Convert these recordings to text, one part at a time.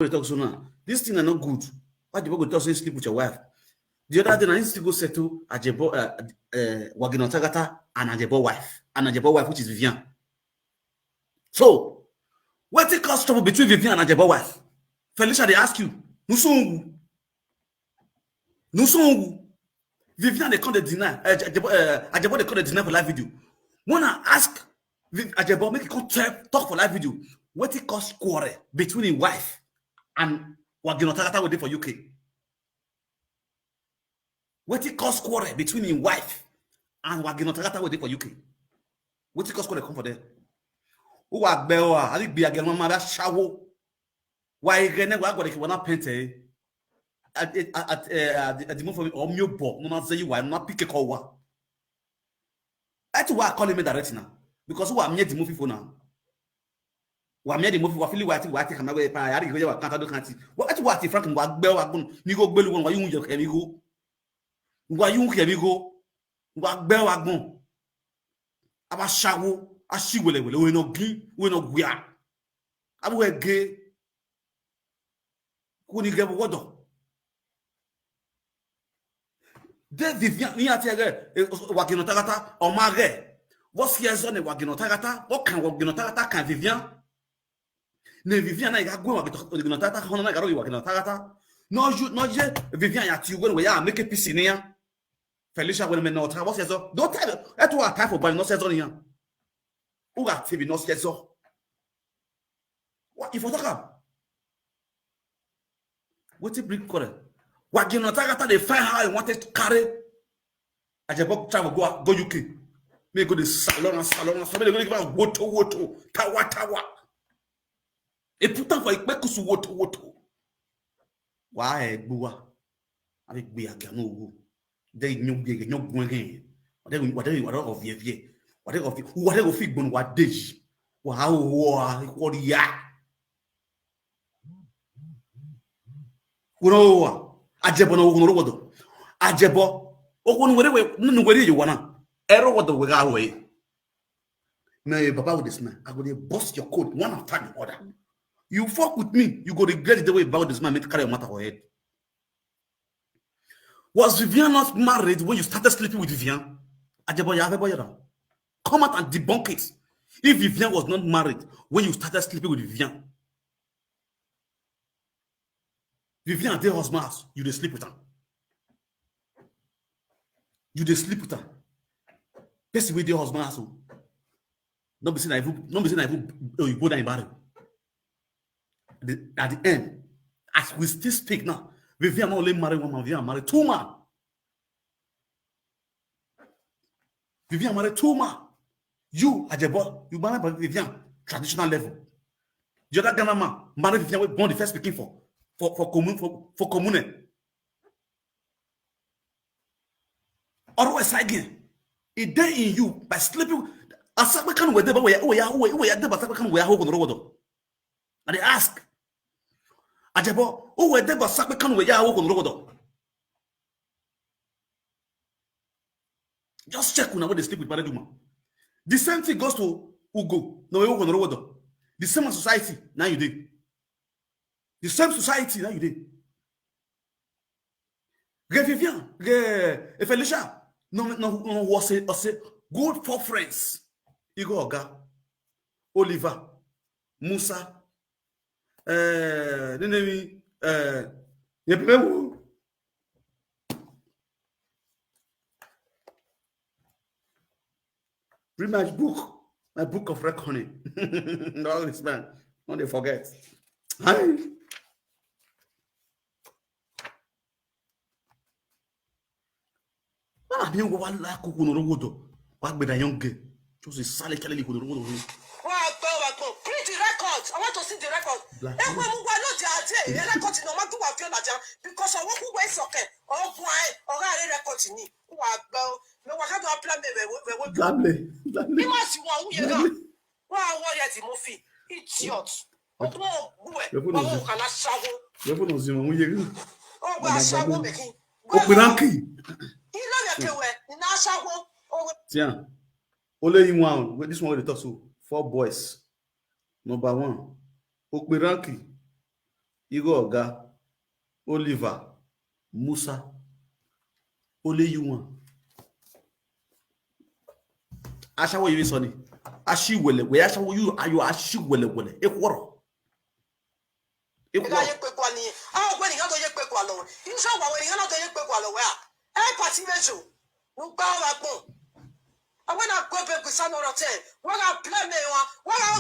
talk so now. This thing are not good. Why you go tell say sleep with your wife? The other day, I used to go settle Ajebo, Wagino Tagata and Ajebo wife. And Ajebo wife, which is Vivian. So, what it cause trouble between Vivian and Ajebo wife? Felicia, they ask you, Nusung. Vivian, they come to deny. Ajebo, they come to deny for live video. Wanna ask Ajebo, make it come talk for live video. What it cause quarrel between his wife and Wagino Tagata waiting for UK? What it cause quarrel between his wife and Wagino Tagata waiting for UK? What it cause quarrel come for them? Who are Bewa? I think be again one mother shower. Why again? Why got it? Not painted at the move for me or new book. No, not say you why not pick a call. That's why I call him directly now because who are made the movie for now. Who are made the movie for feeling what I can away. I can't do can't. What if Frank and what Bell are going? You go Bell one. Why you can go? Why you can go? What Bell are going? About shower. Asiwele we no gin we no gua abu ege ko ni ge wodo de Vivian ni ati ege Wagino Tagata o ma ge wo si ezo ne Wagino Tagata o kan Wagino Tagata kan Vivian ne Vivian na ga gwa Wagino Tagata hono na ga ro Wagino Tagata no je Vivian ya ti we ya make peace ni ya Felicia we me no ta wo si ezo don't tell et wa time for by no se ezo ni ya who got TV no schedule? What if you talk? What it bring quarrel? What you not after they find how you wanted to carry? Ajebo travel go UK. May go the salon. Somebody go give a woto tawa. E pourtant for ikpe kusu woto. Why buwa? Avec be again no. They nyom be nyom gwen. Whatever of vie. Whatever fit bon what day. What ya? Ajebo no wodo. Ajebo. Okun were no were you wanna. Ero wodo we ga way. Now Baba with this man, I go to bust your code one after the other. You fuck with me, you go regret the way about this man make carry your matter for head. Was Vivian not married when you started sleeping with Vivian? Ajebo ya have boy. Come out and debunk it. If Vivian was not married when you started sleeping with Vivian, Vivian at their husband house, you dey sleep with her. You dey sleep with her. Person with their husband house. Not be saying I even you go down in barrel. At the end, as we still speak now, Vivian not only married one man, Vivian married two men. Vivian married two men. You, Ajebo, you married by Vivian, traditional level. The other Ghana man married Vivian, we born the first speaking for commune. Otherwise, again, it day in you by sleeping. Asakwe kan we dey ba we ya dey ba asakwe kan we ya ho ko rogodo. And they ask, Ajebo, who we dey ba asakwe kan we ya ho ko rogodo. Just check when they sleep with married woman. The same thing goes to Ugo. No, we go no rogodo. The same society now you dey. The same society now you dey. Vivian, Felicia, no was say good for friends. Igo Oga, Oliver, Musa, bring my book of reckoning. No, this man, don't they forget. Hi. I mean, what like Kukuno, what with a young girl? Just a solid Kelly could roll. Print the records. I want to see the record. The record no matter what you because I want to wear socket or why or I record in it. No, I have to apply me. You must want you know. Why warrior the movie? Idiot. Oh, can I shovel? You put on Zim. Oh, I shovel making. Operanki. You know that way. Now shovel. Tiens. Only in one. This one we talk so. 4 boys. Number 1. Operanki. Oga, Oliver, Musa, only you one. Ashawo you sonny. Ashi wele, we ashawo you are you ashi wele. Ekworo. When you have to you show what when you have to party measure. No power. And when I go back with some other thing, when I blame me, when I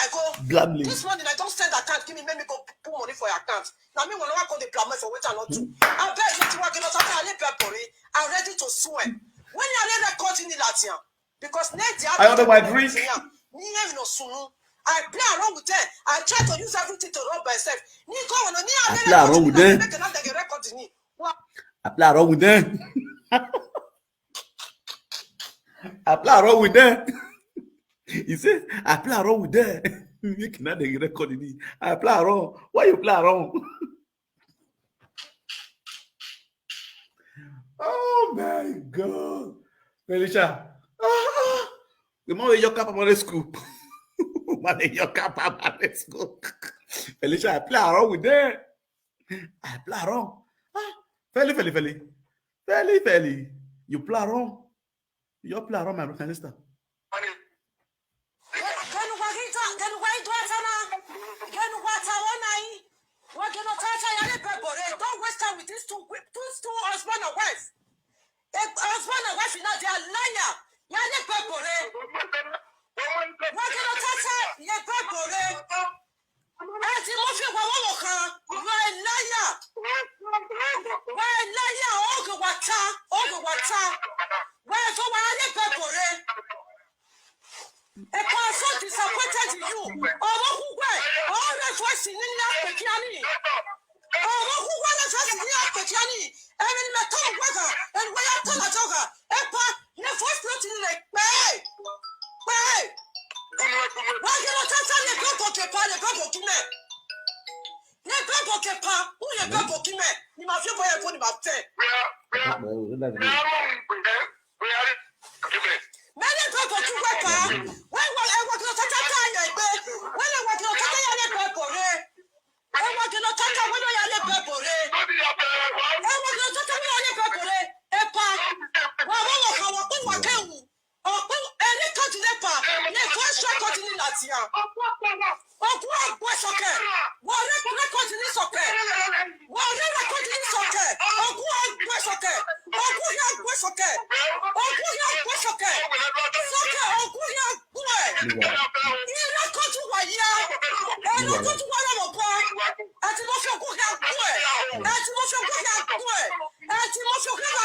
go, this morning I don't send account, give me, make me go put money for your account. Now, me, when I go the blame for what I not do. I bet you to work in a totally pepper, I'm ready to swear. When you are recording in Latin, because next year, I order my drink. I play around with them. I try to use everything to rub myself. I play around with them. I play around with them. I play around with them. He said, I play around with them. You cannot record it. I play around. Why you play around? Oh my God. Felicia. The more you cap on the school. You cap on the school. Felicia, I play around with them. I play around. Feli. You play around. You play around, my brother and sister. Don't waste time with these two husband and wife. Husband and wife, they are liar. You are the people. What can I touch? You are people. As you move your walk, you are a liar. Why a liar? Over water. Why for one people? A person disappointed in you. Oh, who were all the voice in the Kiani. Oh, who was the first in the Kiani? I mean, my tongue worker, and where I tell a talker, your voice not in like, pay. Why can I touch on the purple kepa, the purple kime? The purple kepa, who your purple kime? You must feel by a phone about 10. Many people to work on. When I work on Tata, when I work on Tata, purple. I work on Tata, when I am purple. I work on Tata, when I am purple. Epa, any continent, the first record in Latia. What was okay? What record in soccer? What record in soccer? What was okay? What was okay? What was okay? Soccer, boy. You not go to Waya. I don't go to Waya. At the most of boy. At the most of boy. At the most of boy. At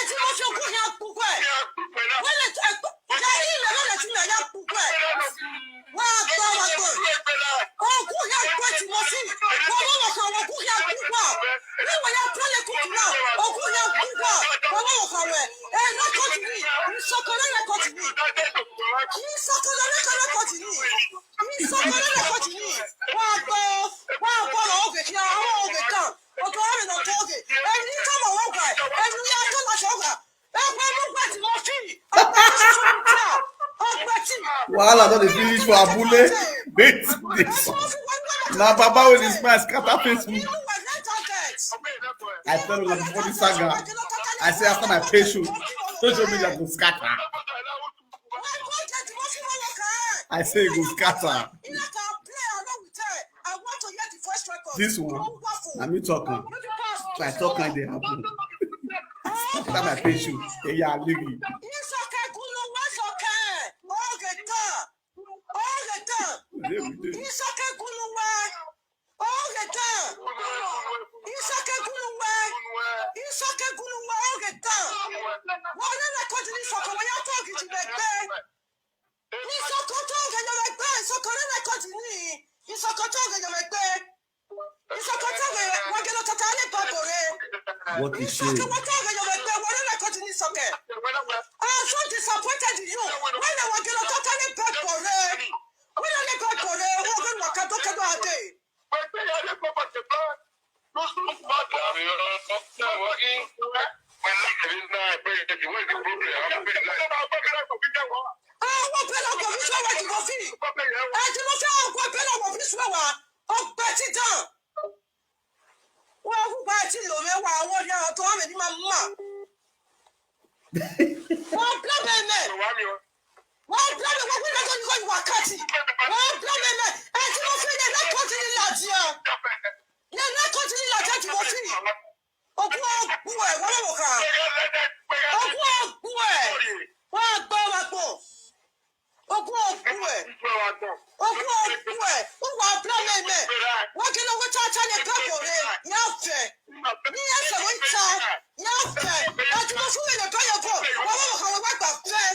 the most of boy. When it's While I don't finish for Abule, this. Now, Baba with his mask, cut up Facebook. I tell you, before the saga, I say after my patient, social media go scatter. I say it go scatter. This one, I'm me talking. So I talk like they happen. After my patient, they are living. What is she? I'm so disappointed in you. When I was going to totally bad for her. When I get back for her, we're going to work out a day. Oh, Betty down. Well, who buy it? Low, I want you to have any mamma. One blood, man. One blood, what we not going to go to Wakati. One blood, man. And you don't feel they're not continuing that year. They're not continuing that year to go see. Oh, boy, what are you? Oh, boy. What about Ogún ẹ̀. Ó wà blọ́mẹ̀ mẹ́. Wọ́n kí ló wọ́n cháchá ní pẹ́pọ̀ rẹ̀ yá fẹ̀. Ní ẹsẹ̀ wọ́n ta yá fẹ̀. Ẹ̀dùnmọ̀ fún mi lè bẹ́yẹ̀ bọ̀. Wọ́n wọ́n kàn wọ́n gbà fẹ́.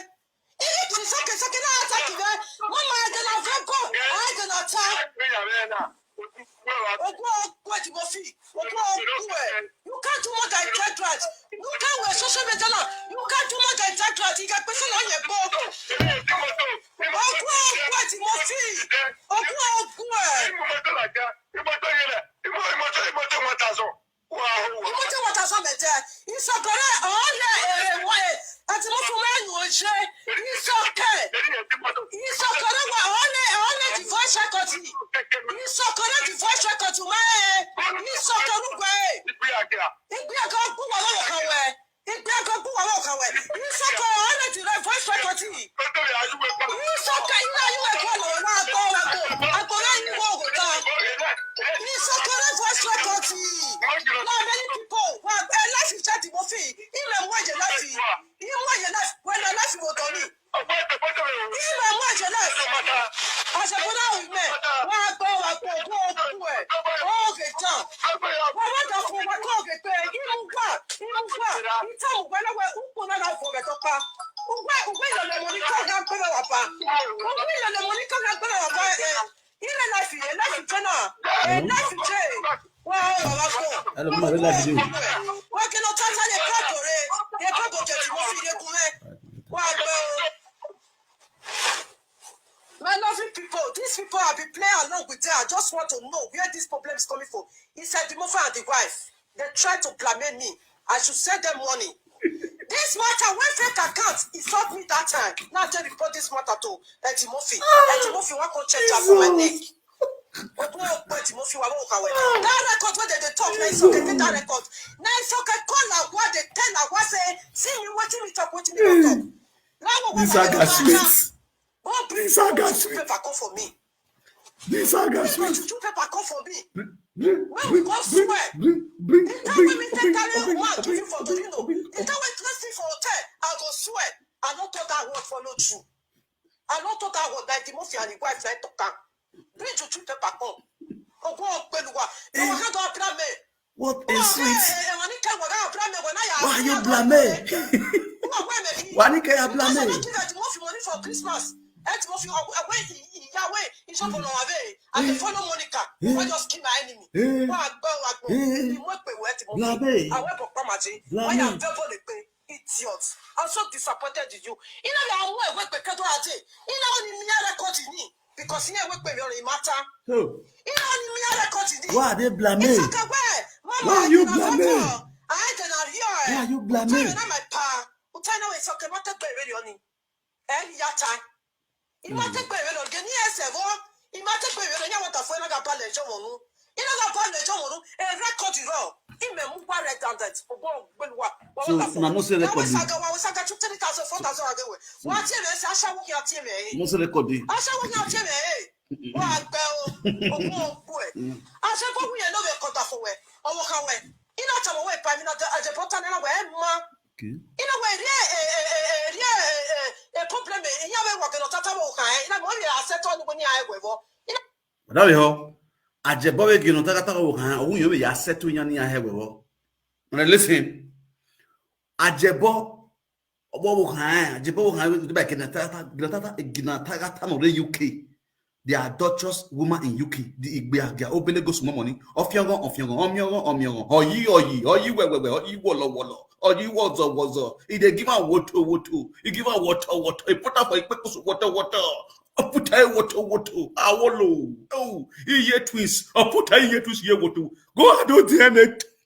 Ilé ìtì sókè náà àtàkì rẹ̀. Wọ́n máa ẹ̀dẹ̀ náà fẹ́ bọ̀. Àìdẹ̀ náà ta. Ogún ẹ̀ tí mo fi. Ogún ẹ̀. You can't do more than 10 drugs. You can't wear social media now. You can't do more than 10 drugs. You can't person on your boat. Ogún ẹ̀ tí mo fi. Ogún ẹ̀. Ìmọ̀tí wọ́n ta sọ mẹ́tẹ́. Ìsọ̀kọ̀rẹ́ ọ̀ọ́lẹ̀ èrè wọ̀ ẹ̀. Àti mo fún mẹ́rin ò ṣe. Ìsọ̀kọ̀rẹ́ wà ọ̀ọ́lẹ̀ divorce record. Ìsọ̀kọ̀rẹ́ divorce record mẹ́ẹ̀. Ìsọ̀kọ̀rẹ́ gbẹ̀. Ìgbé ẹ̀kọ́ gún wà lọ́wọ́ kan wẹ̀. Ìsọ̀kọ̀ ọ̀ọ́lẹ̀ divorce record. Ìsọ̀kọ̀ ilé ayé ẹ̀kọ́ lọ́wọ́ náà gbọ́ àgbọ̀rẹ́ yìí wọ̀ ògùn tán. Ìsọ̀kọ̀rẹ́ voice record. Now many people life is just the movie. Ilẹ̀ mú ẹ̀jẹ̀ láti. Ìmú ẹ̀jẹ̀ láti. Wẹ́n láti wò tọ́ ni. Ilẹ̀ mú ẹ̀jẹ̀ láti. Àṣẹ̀kọ́dá òyìnbẹ̀. Wọ́n á gbọ́ òkú ẹ̀. Óògè tán. Wọ́n wá dà fún wọn kóògè pé inú wà. Ìtàn ògbẹ́ lọ́wọ́ ùkú náà náà fò rẹ̀ tó pa. Ùgbẹ́ ìlọ̀lẹ̀ mọ̀ ní kọ́ńgá gbẹ́rẹ̀ wà pa. Ùgbẹ́ ìlọ̀lẹ̀ mọ̀ ní kọ́ńgá gbẹ́rẹ̀ wà pa. Ilẹ̀ láti jẹ́ náà. Láti jẹ́. Wọ́n kí ló tọ́ta lè pẹ́pọ̀ rẹ̀. Lè pẹ́pọ̀ jẹ̀ tí mo fi lè kún mẹ́. Wọ́n á gbẹ́ o. My lovely people, these people have been playing along with them. I just want to know where this problem is coming from. He said the mother and the wife, they try to blame me. I should send them money. This matter, when fake account, he sought me that time. Now they report this matter to Timothy. Timothy, what can change for my neck? That record where they talk, now it's okay, that record. Now it's okay, call out what they tell her, what say, see me, watching me talk, watching me talk. These are guys sweet. Oh, bring two paper come for me. These are guys sweet. Two paper come for me. When we go swear, the time when we take that one to you for the the time when let's see for hotel, I go swear. I don't thought that word follow true. I don't thought that word like the mafia and the wife like to come. Bring two paper come. Oh, go up, Belua. You can't do a plan me. What is sweet? Why you blame me? Why you can't blame me? Money for Christmas. It's more away Yahweh. It's up on our way. And the follow Monica. Why just kill my enemy? Why go? You work with Blame. I went for Pamaji. Why am verbally pay? Idiots. I'm so disappointed in you. You know, I'm work with Kadoaje. You know, only me record in me. Because here work with your matter. You know, only me record in me. Why they blame me? Why you blame me? I don't know here. Why you blame me? I'm my pa. Utana is okay. What the baby on him? Yata. Il m'a été payé le gagné c'est bon. Il m'a été payé le gagné ta foi n'a pas les gens mon. Il n'a pas les gens mon. Et record du roi. Il me mou pas redundant. Au bon Benoît. So na no se record. Wa saka 20,000 4,000 again. Wa tie me se asha wo ki atie me. No se record. Asha wo ki atie me. Wa gbe o. O bo e. Asha ko wu ye no be kota fo we. O wo kan we. Ina ta mo we pa mi na Ajebo ta na we ma. Okay. In a way, a problem. In your way, what Tata will hide. I'm only a set on when I will. That is how Ajebo again on Tata will hide. Oh, you are set to Yanni. I have a listen. Ajebo, what will hide? Ajebo will hide back in the Tata of the UK. They are Dutchess woman in UK. They are opening goes more money. Off your off. Or you wallow. Or you was if they give out water, you give out water, you put up water, I put out water, I wallow. Oh, you twins, I put out twins here water. Go and do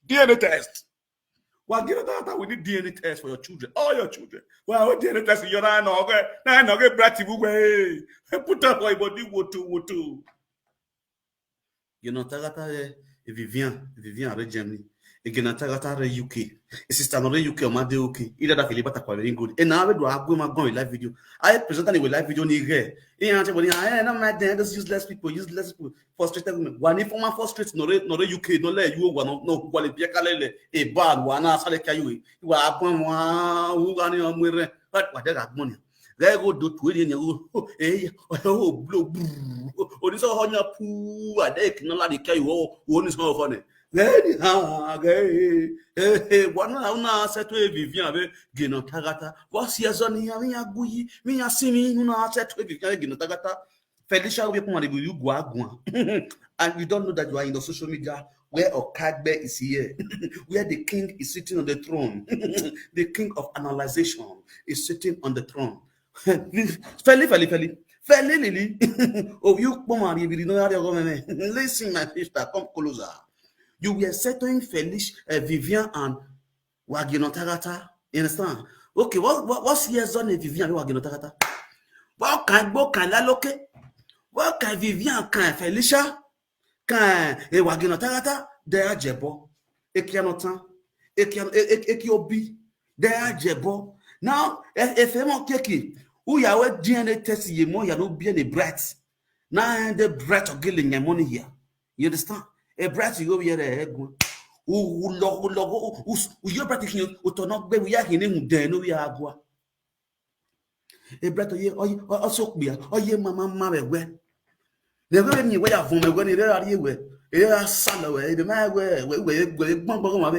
DNA test. Well, give that we need DNA test for your children, all your children. Well, what DNA test you're not okay, bratty way. Put up my body water. Genotagata Vivian re Germany. E genotagata re UK. E sister no re UK o ma de UK. Ida da fili bata kwa very good. E na we do agwe ma gon live video. I present any live video ni here. E yan che body no my den those useless people frustrated women. One if one frustrate no re UK no le you no kwale bia kalele e bad wa na sale kayu e. Wa agbon wa wu ga ni o mwere. What they got money. They go do to it oh blow oni so honya pu ade kinola de kai wo oni so ho ne gani ha gai wana una seto e Vivian be gino tagata was ya zoni ya mi aguyi mi asimi una seto e Vivian gino tagata Felicia we come and you go agwa and you don't know that you are in the social media where Okagbe is here, where the king is sitting on the throne. The king of analyzation is sitting on the throne. Feli, Lily. Oh, you come on, you know how you're going. Listen, my sister, come closer. You were settling Felicia, Vivian, and Waginotagata. You understand? Okay, what's years on Vivian and Waginotagata? What can I look at? What can Vivian, can Felicia? Can Waginotagata? They are Ajebo. Ekianotan. Ekiobi. They are Ajebo. Now, if I'm okay, who ya we DNA test ye mo ya no be any breath. Now the breath of killing your money here. You understand? A breath you go here the your breath you to not be we are hinin den no we are agua. A breath of ye also be oh ye mama we. The way you wear from the when you are here. Yeah, son, way the man where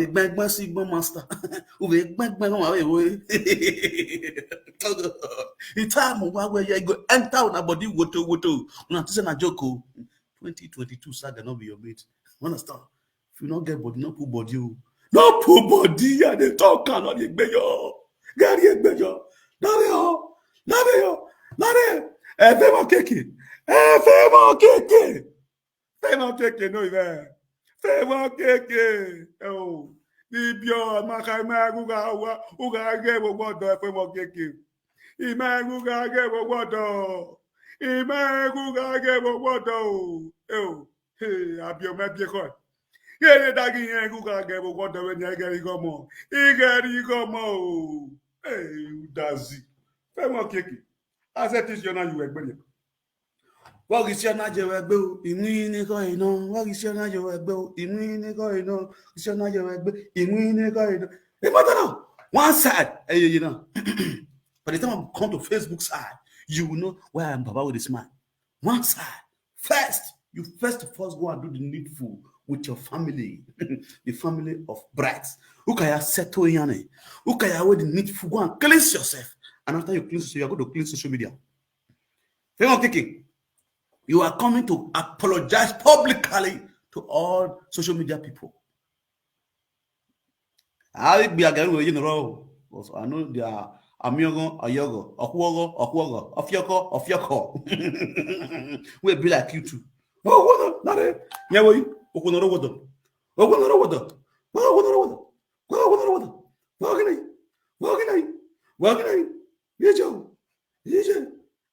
bang see master. We bang away. The time where you go enter on a body woto. Not to a joke. 2022 saga not be your mate. Understand? If you not get body, no put body. No put body, and they talk cannot get better. Get better. Nare. Femo keke. Femo keke. Femo keke no ibe. Femo keke. Oh. Ibio maka maguga wa uga ge gbodo femo keke. Imaguga ge gbodo. Imaguga ge gbodo. Oh. Hey, abio mebie ko. Yere dagi yen guga ge gbodo we nye geri gomo. Igeri gomo. Hey, udazi. Femo keke. As it is, you know you were. What is your natural bill? In winning going on. What is your natural bill? In winning going on. It's your natural bill. In winning going on. Hey, but one side, you know. By the time I come to Facebook side, you will know where I'm about with this man. One side. First, you first go and do the needful with your family, the family of brides. Who can you settle in? Who can you with the needful? Go and cleanse yourself. And after you cleanse, you are going to clean social media. Finger kicking. You are coming to apologize publicly to all social media people. I be again with you in a row. I know they are Amiogo, Ayogo, Okuogo, Ofioko. We'll be like you too. Oh, what? Not it. Yeah, we. Okunoro water. Okunoro water. Okunoro water. Okunoro water. Walking. Yejo.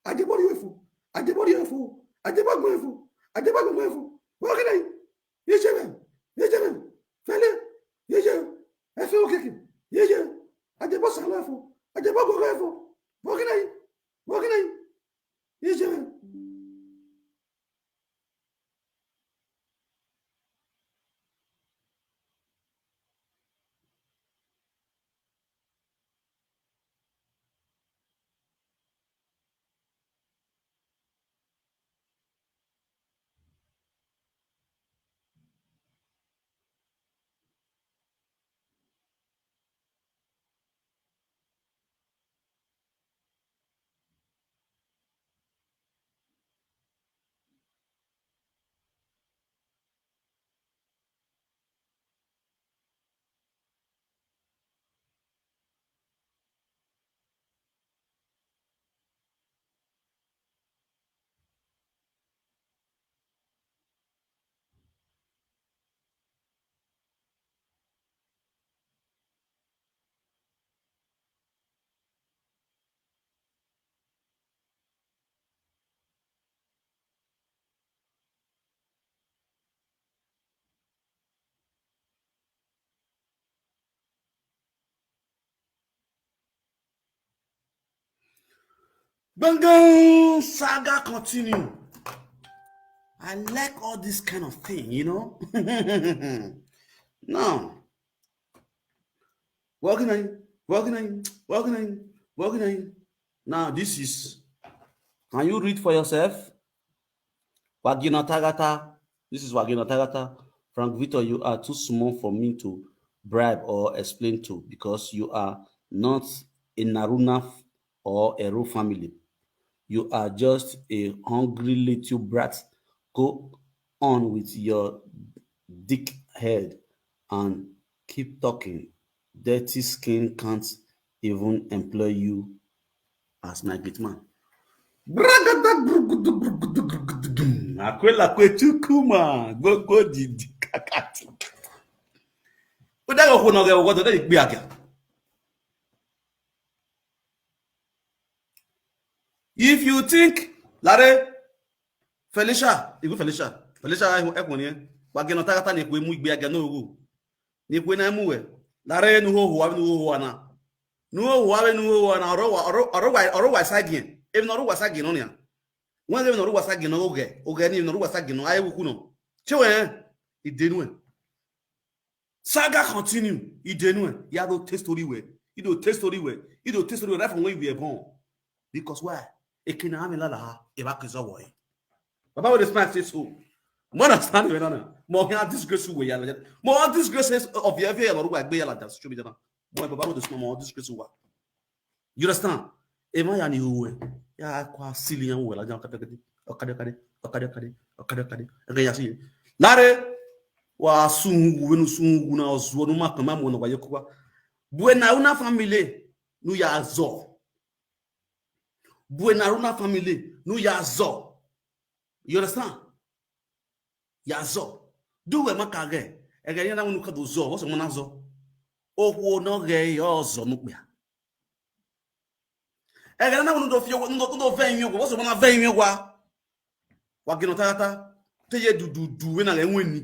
Ajebo you. Ajebo you. Ajebo you. Walking. Yejo. Fele. Yejo. Efe okeke. Yejo. Ajebo salafo. Ajebo gogefo. Walking. Yejo. Bangam saga continue. I like all this kind of thing, you know. Now, working on, working on, working on, working on. Now, this is. Can you read for yourself? Wagina Tagata. This is Wagina Tagata. Frank Victor, you are too small for me to bribe or explain to because you are not a Naruna or a Ro family. You are just a hungry little brat. Go on with your dick head and keep talking. Dirty skin can't even employ you as my gate man. Akwela kwechukuma gogo didi kakati. Udago kuno ge wodo de gbe aga. If you think Lare Felicia, igu Felicia ekun ni wa ge no tagata ni pe mu igbe aga no ru. Ni pe na mu we. Lare nu ho ho nu ho na. Nu ho ho nu ho na oro wa sagin. Even oro wa sagin no ni. Wọ́n lè nọ̀rọ̀ wàsá gìnà oge ní nọ̀rọ̀ wàsá gìnà ayéwùkú náà ṣé wọ́n yẹn ìdènú ẹ̀ saga continue ìdènú ẹ̀ yàrá tẹ́ story wẹ̀ ìdò tẹ́ story wẹ̀ right from when you were born because why èkè náà mi lálàá ìbá kìí sọ̀wọ̀ ẹ̀ bàbá wo dey smile say so mo understand ìwé náà mo hàn disgrace wẹ̀ yàrá jẹ́ mo hàn disgrace of yẹ fẹ́ yàrá ọ̀rọ̀ gbé yàrá jà sí ṣóbi jẹ́ náà mo hàn bàbá wo dey smile mo hàn disgrace wà you understand ẹ̀ má yà ni ìhòòhò ẹ̀ ya kwa sili yan wala jan okade ega ya si lare wa sungu wenu sungu na ozo no makama mo no waye kwa buena una family nu ya zo buena una family nu ya zo you understand ya zo do we makage ega yana nu ka do zo wo so mo na zo okwo no ge yo zo nu pe egana na unu do fio ndo ven mi wo so na ven mi wa gino tata te ye dudu we na le nweni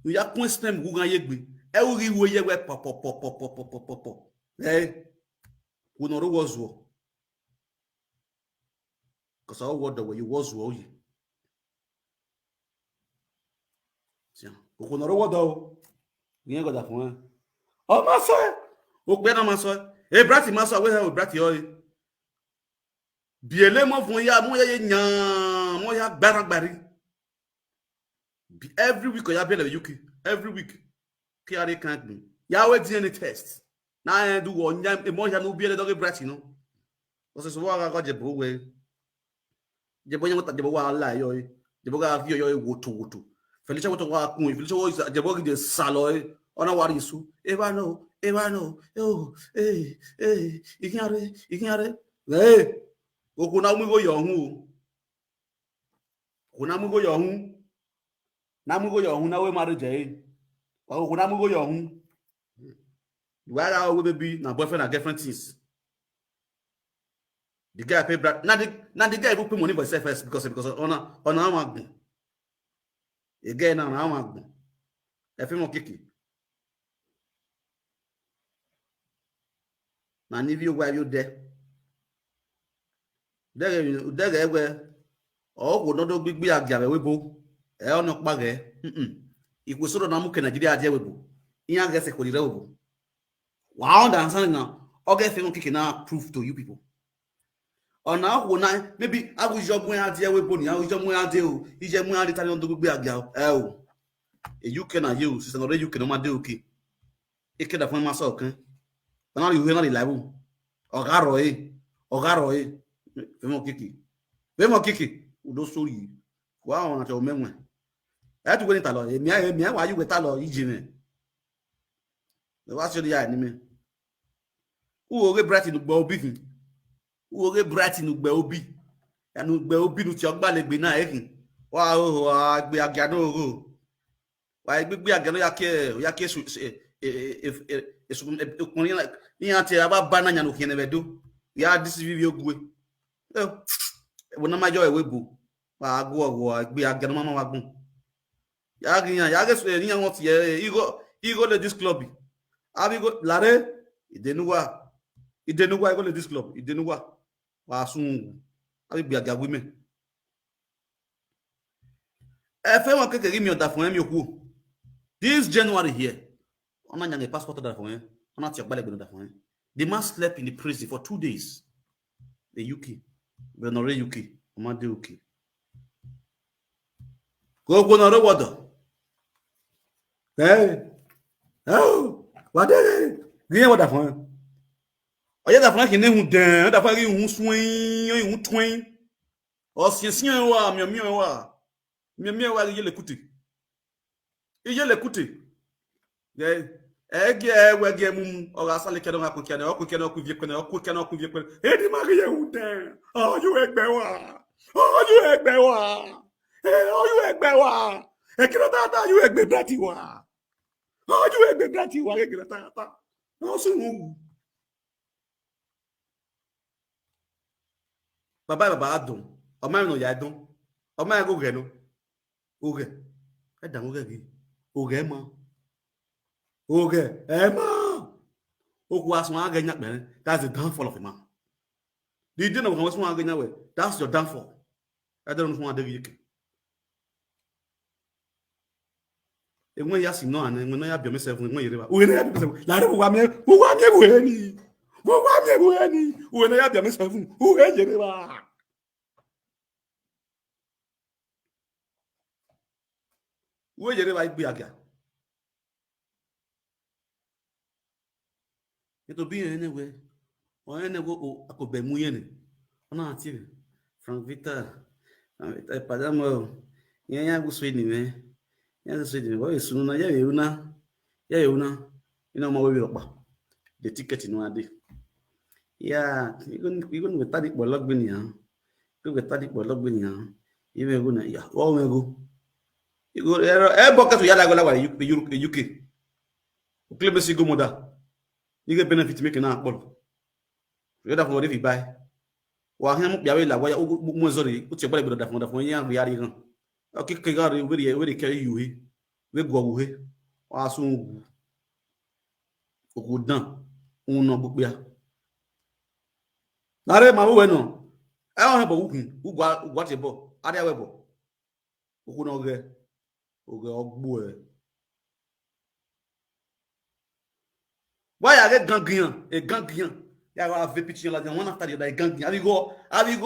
nu ya kun stem gu gan yegbe e uri wo ye we pop wo no ro wozo ko so wo do we you wozo o yi sia ko no ro wo do yen go da fun o ma so o pe na ma so Ebrati maso we he Ebrati o biele mo fun ya mo ye nyan mo ya gbaragbari every week o ya be le UK every week ki are kan gbin ya we DNA test na do wo nyan e mo ya no biele do Ebrati no o se so wa ga je bro we je bo nyan ta je bo wa la yo je bo ga fi yo woto Felicia woto wa kun Felicia wo je bo ge salo ona wari su eba no oh ikiare okuna mu go yo hu kuna mu go yo hu na mu go yo hu na we mari je okuna mu go yo hu why we baby na boyfriend and girlfriend things the guy pay brand na the guy who pay money for himself first because ona amagun again na amagun e fi mo kiki na ni vi ogwa yo de egwe ogwo nodo gbigbi agyabe webo e ono pa ge ikwesoro na mu ke Nigeria je webo iya ge se ko dire webo wa understand now oge fe mo kiki na proof to you people ona ogwo na maybe agujogun ya je webo ni agujogun ya de o ije mu ya de tani ondo gbigbi agya o e UK na you sister no UK no ma de okay ike da fun ma so kan na ri we na ri live ogaro femo kiki udo sori wa won ati o menwe e tu we ni ta lo emi wa yu we ta lo ijine le wa so ya ni me uwo ge bright nu gbo obi kin uwo ge bright nu gbo obi ya nu gbo obi nu ti ogba le gbe na e kin wa o wa gbe aga no ro wa gbe aga no ya ke okunrin ni ati aba bana nya no kin ebedo ya this video gwe wo na majo ewebo wa agwo gbe aga no mama wa gun ya ge so ni won ti igo le this club abi go lare idenuwa Idenugwa go to this club. Idenugwa. Wa sun. Abi bi aga women. E fe won kekere mi oda fun mi oku. This January here. Ona nyanga passport oda fun. Ona ti ogbale gbe oda fun. The man slept in the prison for 2 days. The UK. But not UK. Oma de UK. Go no rowodo. Hey. Oh. What dey? Gbe oda fun. Oye da fun ki ne hun dan, da fun ri hun swin, hun twin. O sien wa, mi wa. Mi wa ri le kuti. Iye le kuti. Ege wege mum ora sale kedo ngakun kene oku vie kwene edi mari ye hunde oju egbe wa oju egbe wa e kiro tata you egbe brati wa oju egbe brati wa kiro tata no sun baba adun o ma no ya dun o ma go ge no oge e dan oge gi oge mo oge Emma. That's the downfall of a man. The dinner was one. That's your downfall. I don't want to do it. When you see no, and when I have yourself, when you have yourself, when I have yourself, who is you? Where you be again? It'll be anyway. Or anyway, I could be muy on from Vita. Padamo. Yeah, go Sweden, man. Yeah, Sweden. What is soon? Yeah, you know. You know, my way up. The ticket in 1 day. Yeah, even with that, but log bin ya. You get that, but log bin ya. Even go na ya. Oh, we go. You go. Bucket to Yala go UK. Clemency go moda. You get benefit making a ball. You don't know if you buy. Wa him ya we la wa ya mo zori o ti gbale gbodo da fun yan ri ari gan o ki ke gari we carry you he we go wo he wa sun ogu dan un no gbogbo ya lare ma we no e won bo wukun ugwa ti bo ari awe bo ogu no ge ogbo e wa ya ge gangian yeah, I have picture like one after the other. Gang. Have you go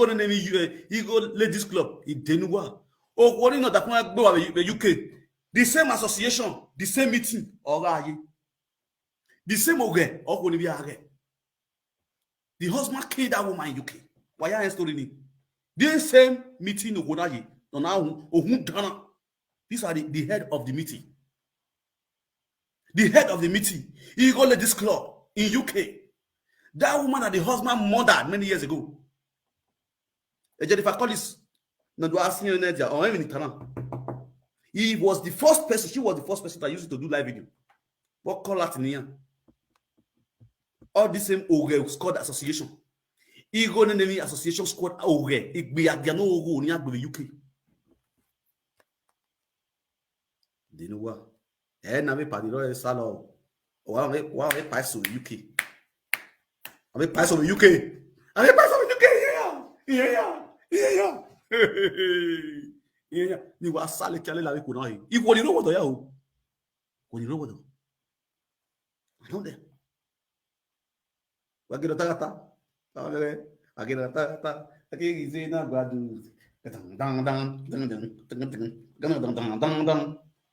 to name you go ladies club in Denua? Oh, what you know that one go the UK? The same association, the same meeting, or the same oge, or when we are the husband killed that woman in UK. Why are you story? The same meeting of Godaji. No now, these are the head of the meeting. The head of the meeting. He go ladies club in UK. That woman that the husband murdered many years ago. Jennifer Collins, he was the first person, she was the first person that used to do live video. What call that in here? All the same Oge squad association. He go in the association squad Oge. It be a Gano Ogo near the UK. Do you know what? And I party royal salon. Wow, pass to the UK. I pass over UK. I pass over UK. Yeah. Ni wa sale kale la ko na yi. Iwo ni rowodo ya o. Ko ni rowodo. I know them. Wa gero tagata. Wa gero tagata. Aki gize na gbadu. Dang.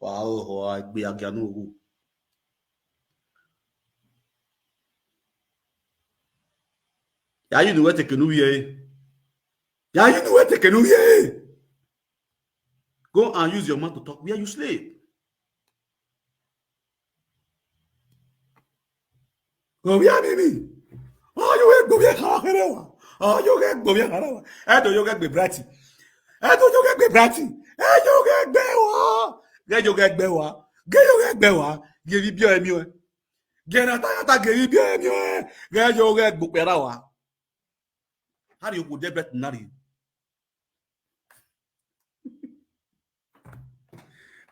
Wow, gbe aganu ogu. Yeah, you know what take no here. Yeah, you know what take no here. Go and use your mouth to talk where you sleep. Go here, baby. Oh, you go here, Harawa. Oh, you get go here, Harawa. I don't you get be bratty. I don't you get be bratty. I you get bewa. Get you get bewa. Get you get bewa. Give you bio emi. Get ata give you bio emi. Get you get book berawa. How do you go there bet nari?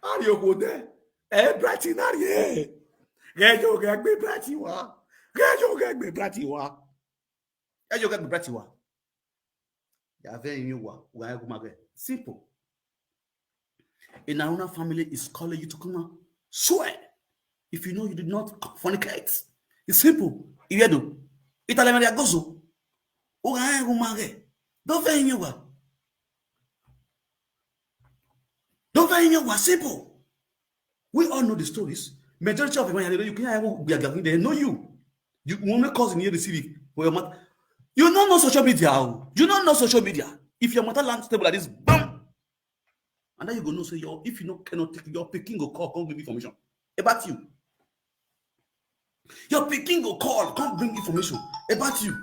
How do you go there? Bratty nari. Get you get be bratty wa. Get you get be bratty wa. You get breath you are. You are very new. Simple. In our own family is calling you to come out. Swear. If you know you did not fornicate. It's simple. If you do. Italy Maria gozo. Don't very new. Don't very new. Simple. We all know the stories. Majority of them, you can't they know you. You only cause in here the city for your mother. You don't know social media. You don't know social media. If your mother lands stable like this, bam! And then you go know say if you know cannot take your picking go call, come give information about you. Your picking go call, come bring information about you.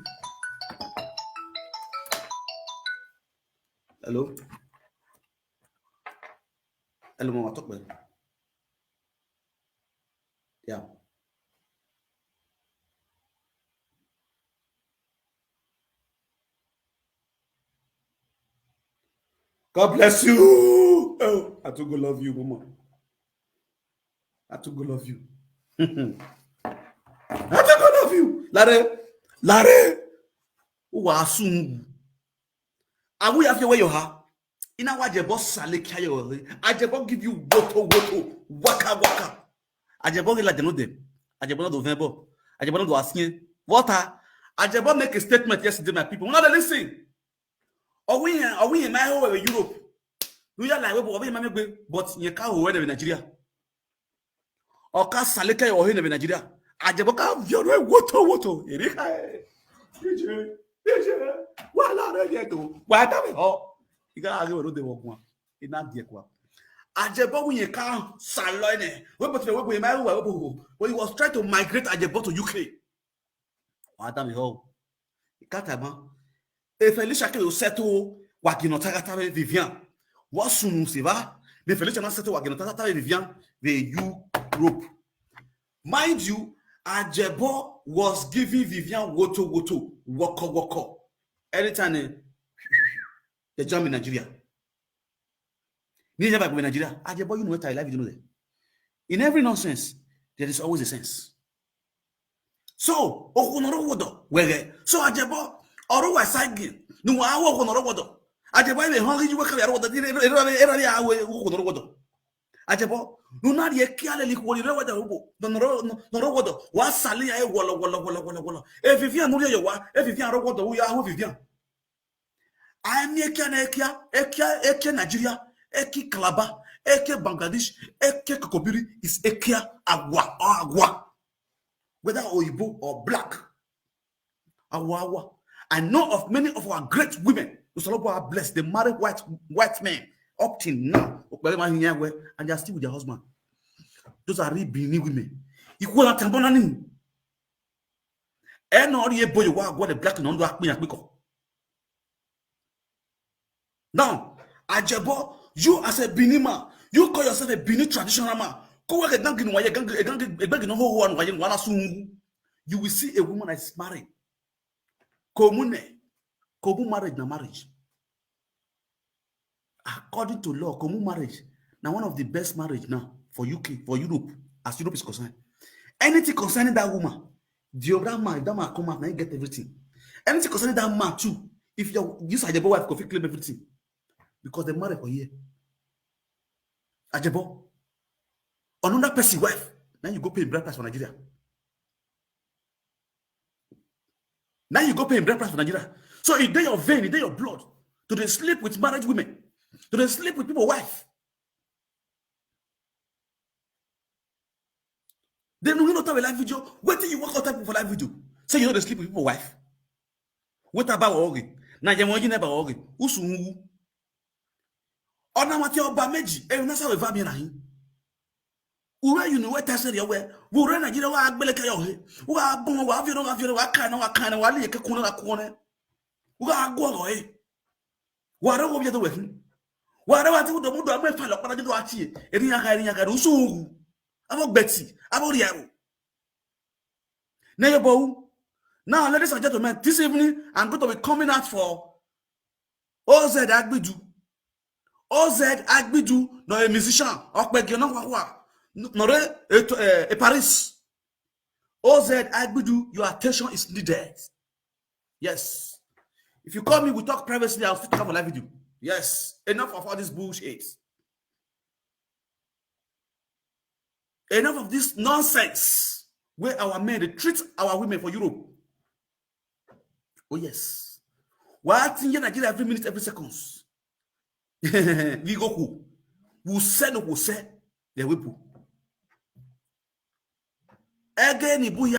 Hello? Hello, Mama, talk about it. Yeah. God bless you. Oh, I too go love you, Mama. I too go love you. I too go love you. Lare. Who are soon? Are we have where you are? In our Ajebo sale kayo. Ajebo give you woto, waka. Ajebo like they know them. Ajebo no do verbo. Ajebo no do asking. Water. Ajebo make a statement yesterday, my people. Not listen. Are we in my home in Europe? Do you like we but you can't hold in Nigeria? Or can sale kayo in Nigeria? Ajebo can view woto. DJ. Wala re to. Why that oh. You got to go to the one. It's not the equal. Ajebo when you can't salone. When he was trying to migrate Ajebo to UK. Madam ho. Ikatama. If Elisha will settle Waginotagata Vivian. What soon Siva? The Felicia settle Waginotagata Vivian the Europe. Mind you, Ajebo was giving Vivian woto, woko. Anytime they jump in Nigeria. Nigeria, Ajebo, you know what I like, you know that. In every nonsense, there is always a sense. So, so Ajebo, or was saying, no, I walk on a water. Ajebo, the hungry you work at water. Ajebo, no, not yet, Kiali, what you know what the hobo, no, water, what Sally, I walla. If you are not your if you are water, we are with you. I am Ekia Nigeria, Eki Kalaba, Eke Bangladesh, Eke Kokobiri is Ekia Agwa. Whether Oyibo or black. Awa. I know of many of our great women who are blessed. They marry white men up till now. And they are still with their husband. Those are really Benin women. Equal at Tambonani. And all the boy what the black non do. Now, Ajebo, you as a Benin man, you call yourself a Benin traditional man. You will see a woman that is married. Komu marriage na marriage. According to law, Komu marriage now one of the best marriage now for UK, for Europe, as Europe is concerned. Anything concerning that woman, the other man, that man come out now, you get everything. Anything concerning that man too, if you use Ajebo wife, could claim everything. Because they married for a year. Ajebo. Another person wife. Now you go pay bride price for Nigeria. Now you go pay bride price for Nigeria. So it day your vein, it day your blood. Do they sleep with married women? Do they sleep with people's wife? They don't know have a live video. Wait till you walk out for live video. Say you know they sleep with people's wife. What about Ori? Now you want you never Ori. Usu. Ona oba meji e na sa we va bi na hin ura you know what I said your way we ura Nigeria wa agbeleke yo he wa bon wa fi wa kan wa le ke kun na ko ne wa agwo go he wa re wo bi to we hin wa re wa ti do mu do am fa lo pa do ati e ri ya ka usu abo gbeti abo ri aro na yo bo now ladies and gentlemen this evening I'm going to be coming out for Oz Agbidu Oz Agbidu, no a musician, a Paris. Oz Agbidu, your attention is needed. Yes. If you call me, we talk privately, I'll still talk for live video. Yes. Enough of all this bullshit. Enough of this nonsense where our men, they treat our women for Europe. Oh, yes. What in Nigeria every minute, every seconds. We go who? Who said no, who said the whip. Again,